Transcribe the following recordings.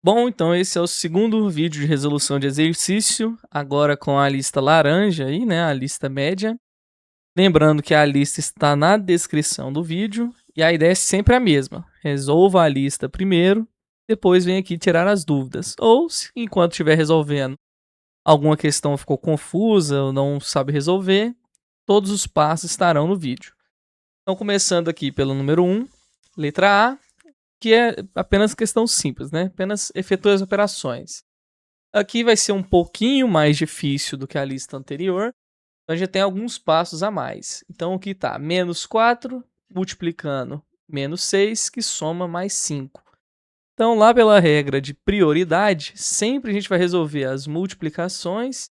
Bom, então esse é o segundo vídeo de resolução de exercício, agora com a lista laranja aí, né, a lista média. Lembrando que a lista está na descrição do vídeo e a ideia é sempre a mesma. Resolva a lista primeiro, depois vem aqui tirar as dúvidas. Ou, se enquanto estiver resolvendo, alguma questão ficou confusa ou não sabe resolver, todos os passos estarão no vídeo. Então, começando aqui pelo número 1, letra A, que é apenas questão simples, né? Apenas efetue as operações. Aqui vai ser um pouquinho mais difícil do que a lista anterior, então já tem alguns passos a mais. Então aqui está menos 4 multiplicando menos 6, que soma mais 5. Então lá pela regra de prioridade, sempre a gente vai resolver as multiplicações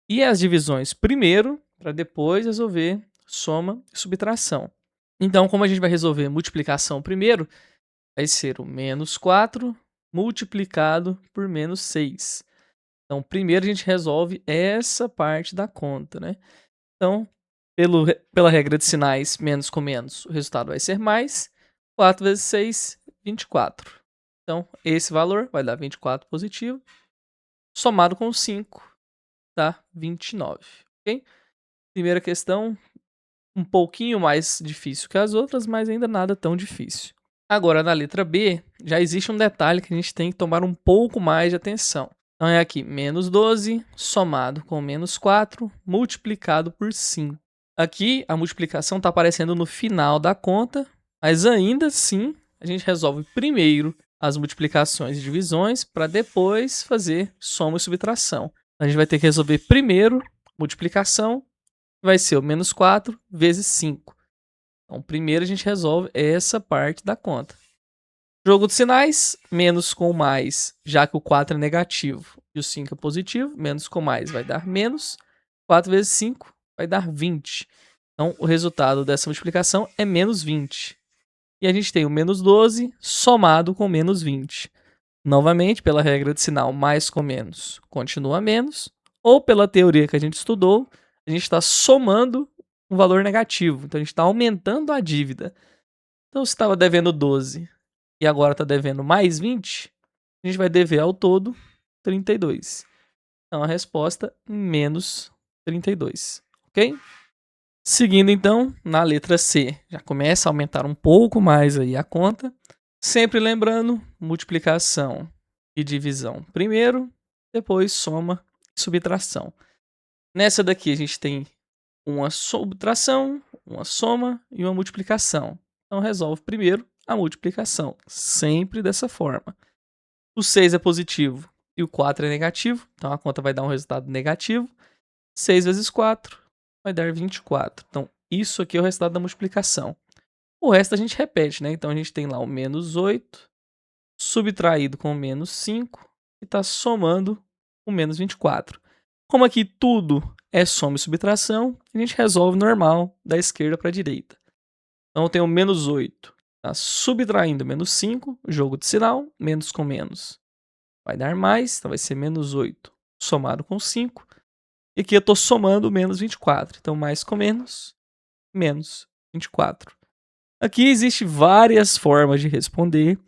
e as divisões primeiro, para depois resolver soma e subtração. Então, como a gente vai resolver multiplicação primeiro, vai ser o menos 4 multiplicado por menos 6. Então, primeiro a gente resolve essa parte da conta, né? Então, pela regra de sinais, menos com menos, o resultado vai ser mais. 4 vezes 6, 24. Então, esse valor vai dar 24 positivo, somado com 5, dá 29, ok? Primeira questão, um pouquinho mais difícil que as outras, mas ainda nada tão difícil. Agora, na letra B, já existe um detalhe que a gente tem que tomar um pouco mais de atenção. Então, é aqui, menos 12 somado com menos 4 multiplicado por 5. Aqui, a multiplicação está aparecendo no final da conta, mas ainda assim, a gente resolve primeiro as multiplicações e divisões para depois fazer soma e subtração. A gente vai ter que resolver primeiro multiplicação, que vai ser o menos 4 vezes 5. Então, primeiro a gente resolve essa parte da conta. Jogo de sinais, menos com mais, já que o 4 é negativo e o 5 é positivo, menos com mais vai dar menos, 4 vezes 5 vai dar 20. Então, o resultado dessa multiplicação é menos 20. E a gente tem o menos 12 somado com menos 20. Novamente, pela regra de sinal mais com menos continua menos, ou pela teoria que a gente estudou, a gente está somando um valor negativo. Então, a gente está aumentando a dívida. Então, se estava devendo 12 e agora está devendo mais 20, a gente vai dever ao todo 32. Então, a resposta, menos 32. Ok? Seguindo, então, na letra C, já começa a aumentar um pouco mais aí a conta. Sempre lembrando, multiplicação e divisão primeiro, depois soma e subtração. Nessa daqui a gente tem uma subtração, uma soma e uma multiplicação. Então resolve primeiro a multiplicação, sempre dessa forma. O 6 é positivo e o 4 é negativo, então a conta vai dar um resultado negativo. 6 vezes 4 vai dar 24. Então isso aqui é o resultado da multiplicação. O resto a gente repete, né? Então a gente tem lá o menos 8 subtraído com menos 5 e está somando o menos 24. Como aqui tudo é soma e subtração, a gente resolve normal, da esquerda para a direita. Então eu tenho menos 8, tá subtraindo menos 5, jogo de sinal, menos com menos vai dar mais, então vai ser menos 8 somado com 5. E aqui eu estou somando menos 24, então mais com menos 24. Aqui existe várias formas de responder.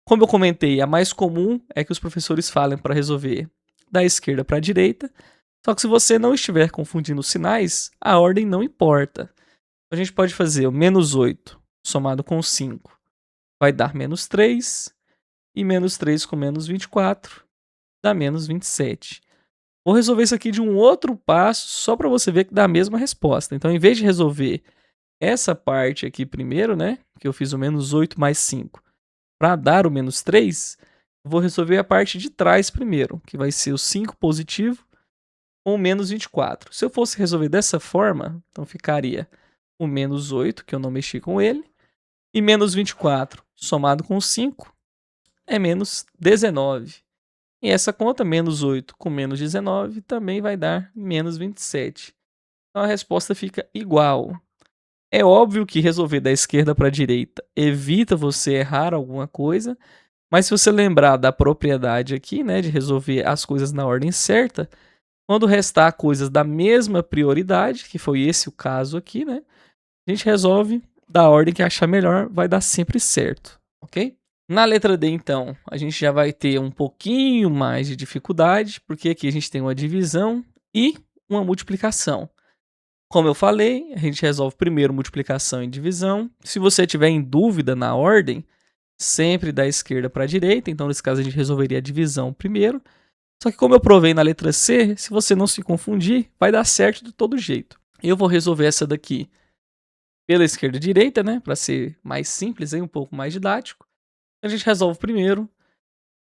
Como eu comentei, a mais comum é que os professores falem para resolver da esquerda para a direita. Só que se você não estiver confundindo os sinais, a ordem não importa. A gente pode fazer o menos 8 somado com 5 vai dar menos 3. E menos 3 com menos 24 dá menos 27. Vou resolver isso aqui de um outro passo, só para você ver que dá a mesma resposta. Então, em vez de resolver essa parte aqui primeiro, né, que eu fiz o menos 8 mais 5, para dar o menos 3, eu vou resolver a parte de trás primeiro, que vai ser o 5 positivo com o menos 24. Se eu fosse resolver dessa forma, então ficaria o menos 8, que eu não mexi com ele, e menos 24 somado com 5 é menos 19. E essa conta, menos 8 com menos 19, também vai dar menos 27. Então a resposta fica igual. É óbvio que resolver da esquerda para a direita evita você errar alguma coisa, mas se você lembrar da propriedade aqui, né, de resolver as coisas na ordem certa, quando restar coisas da mesma prioridade, que foi esse o caso aqui, né, a gente resolve da ordem que achar melhor, vai dar sempre certo, ok? Na letra D, então, a gente já vai ter um pouquinho mais de dificuldade, porque aqui a gente tem uma divisão e uma multiplicação. Como eu falei, a gente resolve primeiro multiplicação e divisão. Se você tiver em dúvida na ordem, sempre da esquerda para a direita. Então, nesse caso, a gente resolveria a divisão primeiro. Só que como eu provei na letra C, se você não se confundir, vai dar certo de todo jeito. Eu vou resolver essa daqui pela esquerda e direita, né? Para ser mais simples e um pouco mais didático. A gente resolve primeiro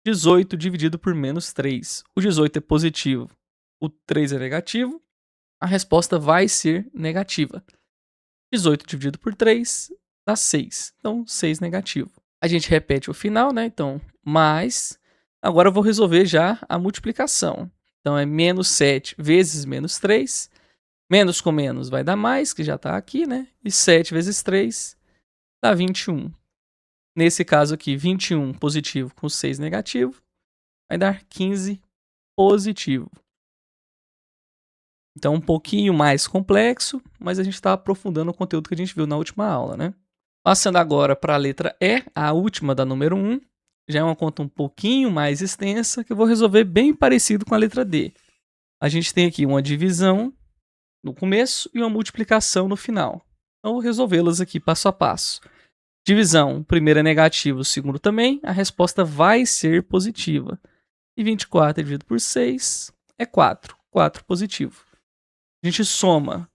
18 dividido por menos 3. O 18 é positivo, o 3 é negativo. A resposta vai ser negativa. 18 dividido por 3 dá 6. Então, 6 negativo. A gente repete o final, né? Então, mais. Agora eu vou resolver já a multiplicação. Então, é menos 7 vezes menos 3. Menos com menos vai dar mais, que já está aqui, né? E 7 vezes 3 dá 21. Nesse caso aqui, 21 positivo com 6 negativo vai dar 15 positivo. Então, um pouquinho mais complexo, mas a gente está aprofundando o conteúdo que a gente viu na última aula, né? Passando agora para a letra E, a última da número 1, já é uma conta um pouquinho mais extensa, que eu vou resolver bem parecido com a letra D. A gente tem aqui uma divisão no começo e uma multiplicação no final. Então, vou resolvê-las aqui passo a passo. Divisão, o primeiro é negativo, o segundo também, a resposta vai ser positiva. E 24 dividido por 6 é 4, 4 positivo. A gente soma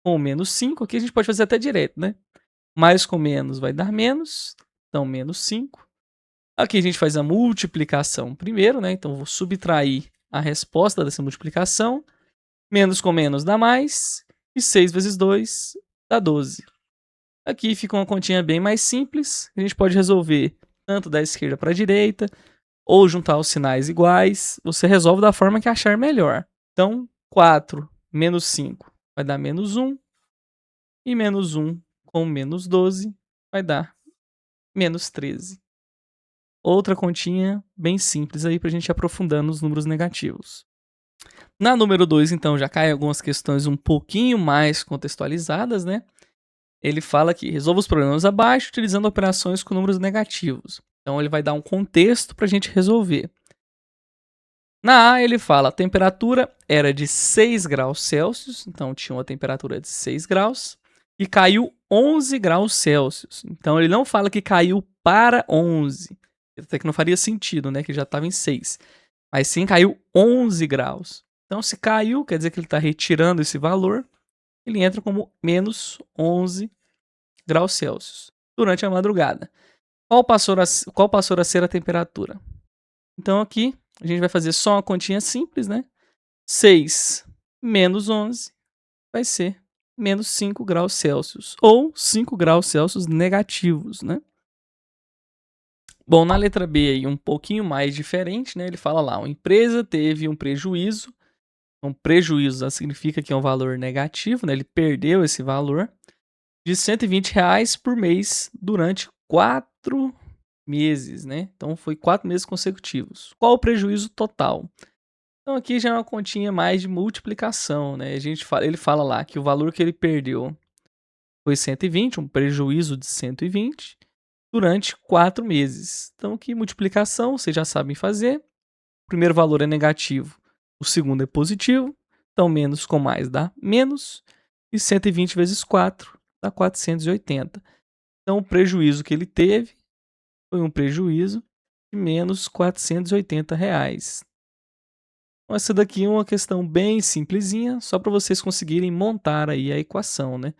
com menos 5, aqui a gente pode fazer até direto, né? Mais com menos vai dar menos, então menos 5. Aqui a gente faz a multiplicação primeiro, né? Então vou subtrair a resposta dessa multiplicação. Menos com menos dá mais, e 6 vezes 2 dá 12. Aqui fica uma continha bem mais simples, a gente pode resolver tanto da esquerda para a direita, ou juntar os sinais iguais, você resolve da forma que achar melhor. Então, 4 menos 5 vai dar menos 1, e menos 1 com menos 12 vai dar menos 13. Outra continha bem simples aí para a gente ir aprofundando os números negativos. Na número 2, então, já caem algumas questões um pouquinho mais contextualizadas, né? Ele fala que resolva os problemas abaixo utilizando operações com números negativos. Então, ele vai dar um contexto para a gente resolver. Na A, ele fala a temperatura era de 6 graus Celsius, então tinha uma temperatura de 6 graus, e caiu 11 graus Celsius. Então, ele não fala que caiu para 11, até que não faria sentido, né, que já estava em 6. Mas sim caiu 11 graus. Então, se caiu, quer dizer que ele está retirando esse valor, ele entra como menos 11 graus Celsius durante a madrugada. Qual passou a ser a temperatura? Então, aqui, a gente vai fazer só uma continha simples, né? 6 menos 11 vai ser menos 5 graus Celsius, ou 5 graus Celsius negativos, né? Bom, na letra B aí, um pouquinho mais diferente, né? Ele fala lá, uma empresa teve um prejuízo. Um prejuízo significa que é um valor negativo, né? Ele perdeu esse valor de R$ 120 por mês durante 4 meses, né? Então, foi 4 meses consecutivos. Qual o prejuízo total? Então, aqui já é uma continha mais de multiplicação, né? Ele fala lá que o valor que ele perdeu foi 120, um prejuízo de 120 durante 4 meses. Então, aqui multiplicação, vocês já sabem fazer. O primeiro valor é negativo, o segundo é positivo. Então, menos com mais dá menos. E 120 vezes 4 dá 480. Então, o prejuízo que ele teve foi um prejuízo de menos R$ 480. Então, essa daqui é uma questão bem simplesinha, só para vocês conseguirem montar aí a equação, né?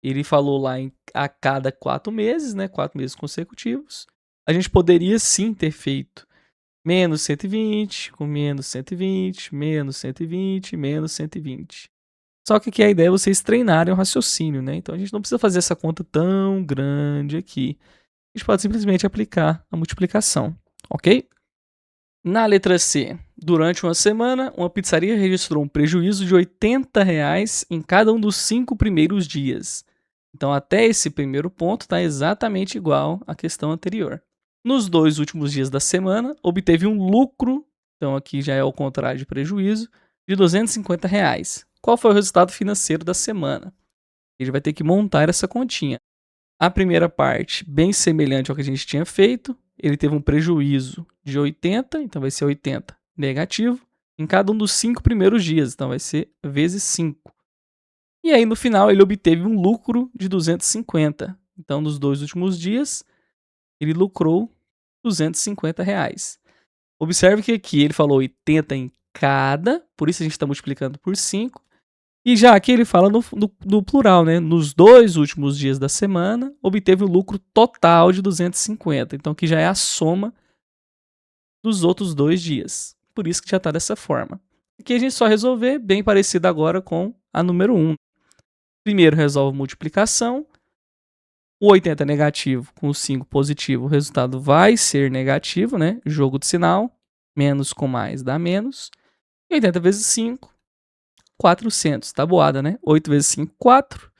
Ele falou lá a cada 4 meses, né? 4 meses consecutivos. A gente poderia sim ter feito menos 120, com menos 120, menos 120, menos 120. Só que aqui a ideia é vocês treinarem o raciocínio, né? Então a gente não precisa fazer essa conta tão grande aqui. A gente pode simplesmente aplicar a multiplicação, ok? Na letra C, durante uma semana, uma pizzaria registrou um prejuízo de R$ 80 em cada um dos 5 primeiros dias. Então, até esse primeiro ponto está exatamente igual à questão anterior. Nos 2 últimos dias da semana, obteve um lucro, então aqui já é o contrário de prejuízo, de R$ 250. Qual foi o resultado financeiro da semana? Ele vai ter que montar essa continha. A primeira parte, bem semelhante ao que a gente tinha feito, ele teve um prejuízo de 80, então vai ser 80 negativo, em cada um dos 5 primeiros dias, então vai ser vezes 5. E aí no final ele obteve um lucro de 250. Então nos 2 últimos dias ele lucrou R$ 250. Observe que aqui ele falou 80 em cada, por isso a gente está multiplicando por 5. E já aqui ele fala no plural, né? Nos 2 últimos dias da semana, obteve o lucro total de 250. Então aqui já é a soma dos outros 2 dias. Por isso que já está dessa forma. Aqui a gente só resolver, bem parecido agora com a número 1. Primeiro resolve multiplicação. O 80 negativo com o 5 positivo, o resultado vai ser negativo, né? Jogo de sinal. Menos com mais dá menos. E 80 vezes 5, 400. Tabuada, né? 8 vezes 5, 4.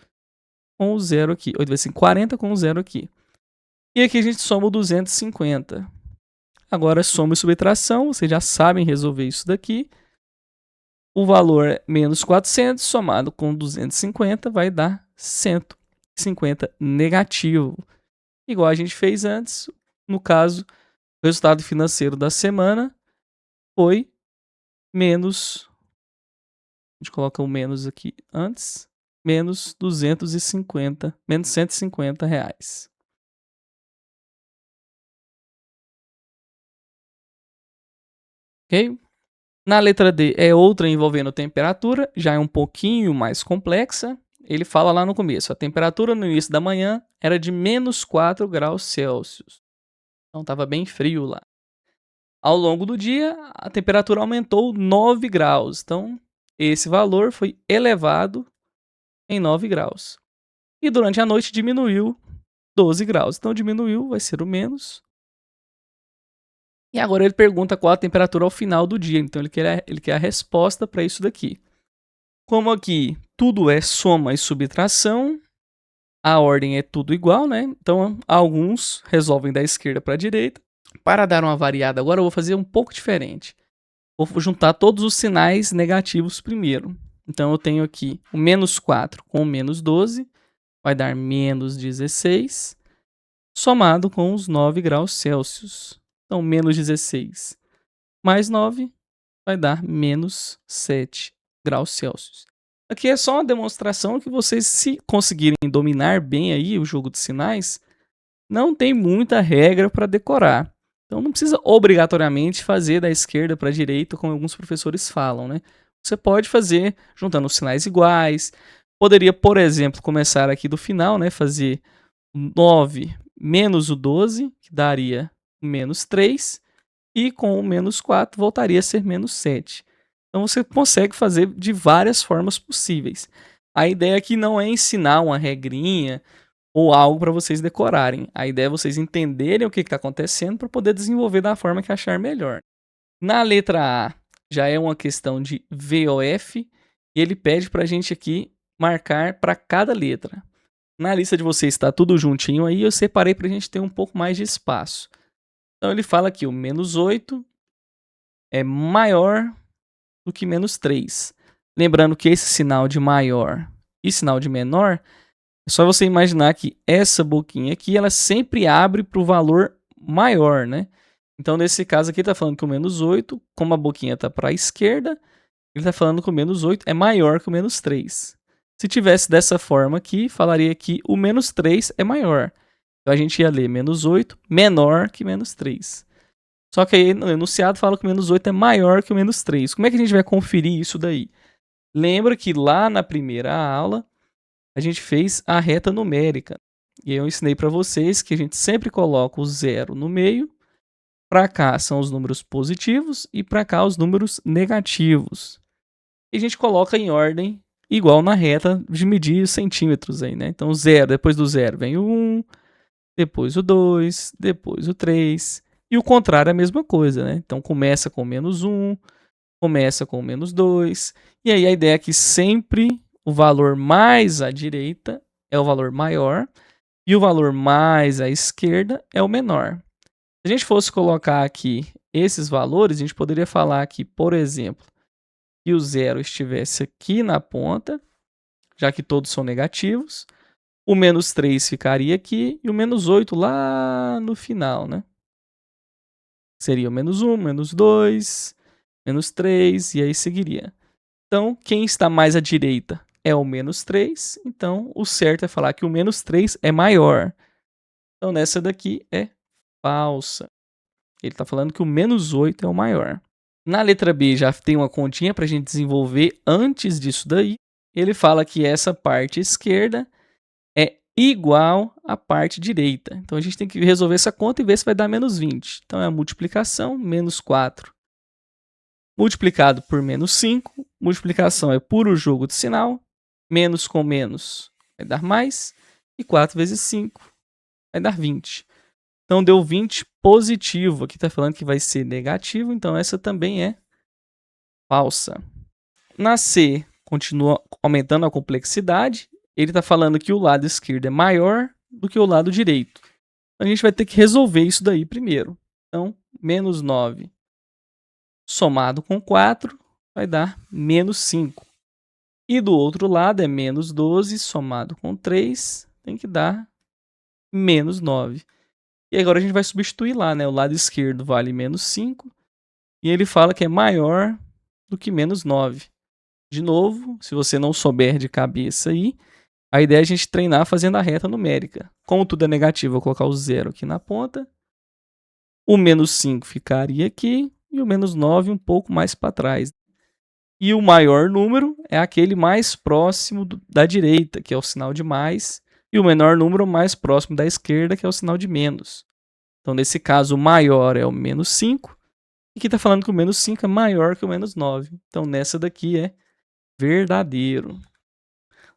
Com o 0 aqui. 8 vezes 5, 40 com o 0 aqui. E aqui a gente soma o 250. Agora soma e subtração. Vocês já sabem resolver isso daqui. O valor é menos 400 somado com 250 vai dar 150 negativo. Igual a gente fez antes. No caso, o resultado financeiro da semana foi menos... A gente coloca o menos aqui antes. Menos 250, menos R$ 150. Ok? Na letra D é outra envolvendo temperatura, já é um pouquinho mais complexa. Ele fala lá no começo, a temperatura no início da manhã era de menos 4 graus Celsius. Então estava bem frio lá. Ao longo do dia, a temperatura aumentou 9 graus. Então, esse valor foi elevado em 9 graus. E durante a noite diminuiu 12 graus. Então, diminuiu, vai ser o menos. E agora ele pergunta qual a temperatura ao final do dia. Então, ele quer a resposta para isso daqui. Como aqui tudo é soma e subtração, a ordem é tudo igual, né? Então, alguns resolvem da esquerda para a direita. Para dar uma variada agora, eu vou fazer um pouco diferente. Vou juntar todos os sinais negativos primeiro. Então, eu tenho aqui o menos 4 com o menos 12, vai dar menos 16, somado com os 9 graus Celsius. Então, menos 16 mais 9 vai dar menos 7 graus Celsius. Aqui é só uma demonstração que vocês, se conseguirem dominar bem aí o jogo de sinais, não tem muita regra para decorar. Então não precisa obrigatoriamente fazer da esquerda para a direita, como alguns professores falam, né? Você pode fazer juntando os sinais iguais. Poderia, por exemplo, começar aqui do final, né? Fazer 9 menos o 12, que daria menos 3. E com o menos 4 voltaria a ser menos 7. Então você consegue fazer de várias formas possíveis. A ideia aqui não é ensinar uma regrinha ou algo para vocês decorarem. A ideia é vocês entenderem o que está acontecendo para poder desenvolver da forma que achar melhor. Na letra A, já é uma questão de VOF, e ele pede para a gente aqui marcar para cada letra. Na lista de vocês está tudo juntinho aí, eu separei para a gente ter um pouco mais de espaço. Então ele fala que o menos 8 é maior do que menos 3. Lembrando que esse sinal de maior e sinal de menor, é só você imaginar que essa boquinha aqui, ela sempre abre para o valor maior, né? Então, nesse caso aqui, ele está falando que o menos 8, como a boquinha está para a esquerda, ele está falando que o menos 8 é maior que o menos 3. Se tivesse dessa forma aqui, falaria que o menos 3 é maior. Então, a gente ia ler menos 8 menor que menos 3. Só que aí no enunciado fala que o menos 8 é maior que o menos 3. Como é que a gente vai conferir isso daí? Lembra que lá na primeira aula, a gente fez a reta numérica. E eu ensinei para vocês que a gente sempre coloca o 0 no meio. Para cá são os números positivos e para cá os números negativos. E a gente coloca em ordem igual na reta de medir centímetros aí, né? Então 0, depois do 0 vem o 1, depois o 2, depois o 3. E o contrário é a mesma coisa, né? Então começa com menos 1, começa com menos 2. E aí a ideia é que sempre o valor mais à direita é o valor maior e o valor mais à esquerda é o menor. Se a gente fosse colocar aqui esses valores, a gente poderia falar aqui, por exemplo, que o 0 estivesse aqui na ponta, já que todos são negativos. O menos 3 ficaria aqui e o menos 8 lá no final, né? Seria o menos 1, menos 2, menos 3, e aí seguiria. Então, quem está mais à direita é o menos 3, então o certo é falar que o menos 3 é maior. Então, nessa daqui é falsa. Ele está falando que o menos 8 é o maior. Na letra B já tem uma continha para a gente desenvolver antes disso daí. Ele fala que essa parte esquerda é igual à parte direita. Então, a gente tem que resolver essa conta e ver se vai dar menos 20. Então, é a multiplicação, menos 4 multiplicado por menos 5. Multiplicação é puro jogo de sinal. Menos com menos vai dar mais. E 4 vezes 5 vai dar 20. Então, deu 20 positivo. Aqui está falando que vai ser negativo. Então, essa também é falsa. Na C, continua aumentando a complexidade. Ele está falando que o lado esquerdo é maior do que o lado direito. A gente vai ter que resolver isso daí primeiro. Então, menos 9 somado com 4 vai dar menos 5. E do outro lado é menos 12 somado com 3 tem que dar menos 9. E agora a gente vai substituir lá, né? O lado esquerdo vale menos 5 e ele fala que é maior do que menos 9. De novo, se você não souber de cabeça aí, a ideia é a gente treinar fazendo a reta numérica. Como tudo é negativo, eu vou colocar o 0 aqui na ponta. O menos 5 ficaria aqui e o menos 9 um pouco mais para trás. E o maior número é aquele mais próximo da direita, que é o sinal de mais, e o menor número mais próximo da esquerda, que é o sinal de menos. Então, nesse caso, o maior é o menos 5, e aqui está falando que o menos 5 é maior que o menos 9. Então, nessa daqui é verdadeiro.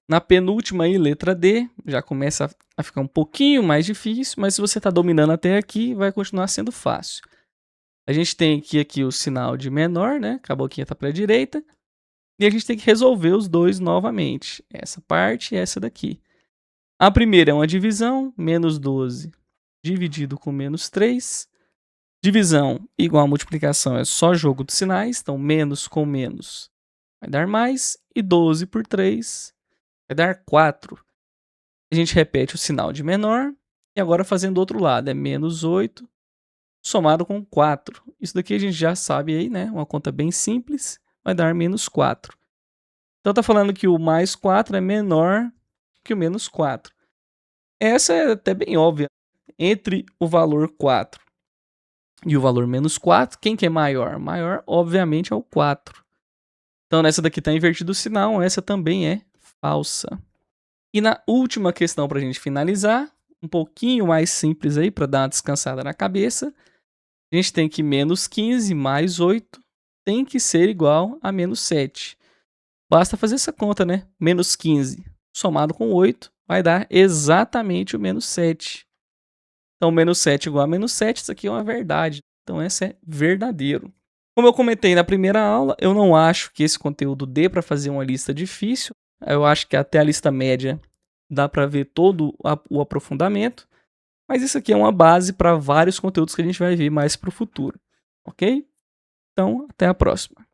Na penúltima aí, letra D, já começa a ficar um pouquinho mais difícil, mas se você está dominando até aqui, vai continuar sendo fácil. A gente tem aqui o sinal de menor, né? A boquinha está para a direita. E a gente tem que resolver os dois novamente. Essa parte e essa daqui. A primeira é uma divisão, menos 12 dividido com menos 3. Divisão igual a multiplicação é só jogo de sinais, então menos com menos vai dar mais. E 12 por 3 vai dar 4. A gente repete o sinal de menor. E agora fazendo do outro lado, é menos 8 somado com 4. Isso daqui a gente já sabe aí, né? Uma conta bem simples, vai dar menos 4. Então está falando que o mais 4 é menor que o menos 4. Essa é até bem óbvia. Entre o valor 4 e o valor menos 4, quem que é maior? Maior, obviamente, é o 4. Então, nessa daqui está invertido o sinal, essa também é falsa. E na última questão, para a gente finalizar, um pouquinho mais simples aí, para dar uma descansada na cabeça, a gente tem que menos 15 mais 8 tem que ser igual a menos 7. Basta fazer essa conta, né? Menos 15 somado com 8 vai dar exatamente o menos 7. Então, menos 7 igual a menos 7, isso aqui é uma verdade. Então, essa é verdadeiro. Como eu comentei na primeira aula, eu não acho que esse conteúdo dê para fazer uma lista difícil. Eu acho que até a lista média dá para ver todo o aprofundamento. Mas isso aqui é uma base para vários conteúdos que a gente vai ver mais para o futuro. Ok? Então, até a próxima.